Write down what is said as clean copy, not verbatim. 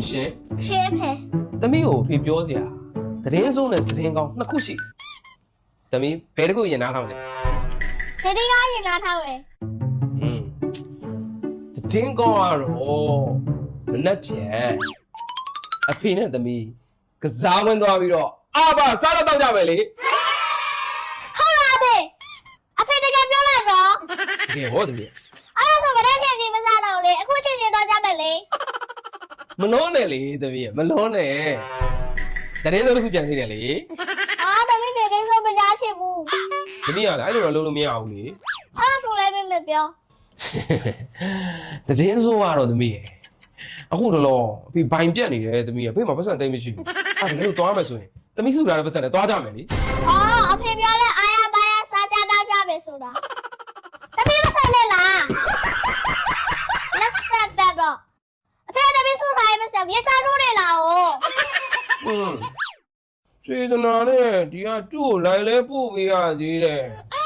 ရှင်ရှင်းဖေ သမီးကိုဖေပြောစရာသတင်းစိုးနဲ့သတင်းကောင်းနှစ်ခုရှိသမီးဘယ်တစ်ခုရင်နားထောင်လဲ ဒီဒီကရင်လာထားမယ် သတင်းကောင်းကတော့မနှက်ပြန်အဖေနဲ့သမီးကစားဝင်သွားပြီးတော့အာပါစားတော့ကြမယ်လေ ဟုတ်လားအဖေတကယ်ပြောလိုက်တော့ တကယ်ဟောသမီး အဲ့ဒါဆိုဗရက်ချင်းကြီးမစားတော့လေအခုချင်းချင်းတော့ကြမယ်လေ မလုံးနဲ့လေသမီးမလုံးနဲ့သတင်းစိုးတစ်ခုကြံသေးတယ်လေ တမီးနေကိစ္စမရရှိဘူး သမီးကလည်းအဲ့လိုတော့လုံးလို့မရဘူးလေ အဲ့ဒါဆိုလည်းမပြော သတင်းစိုးကတော့သမီးရယ်အခုတော့အဖေဘိုင်ပြတ်နေတယ်သမီးရဖေးမှာပတ်စံသိမ့်မရှိဘူးအဲ့ဒါလည်းသွားမယ်ဆိုရင်သမီးစုလာတဲ့ပတ်စံနဲ့သွားကြမယ်လေ အဖေပြောတဲ့အာရပါရစားကြတော့ကြမယ်ဆိုတာတမီးမဆိုင်နဲ့လားလက်ဆက်တော့အဖေတမီးစုခိုင်းမဆက်ရေချထိုးနေလား哦 စေတနာနဲ့ဒီကသူ့ကိုလိုက်လဲပို့ပေးရသေးတယ် အ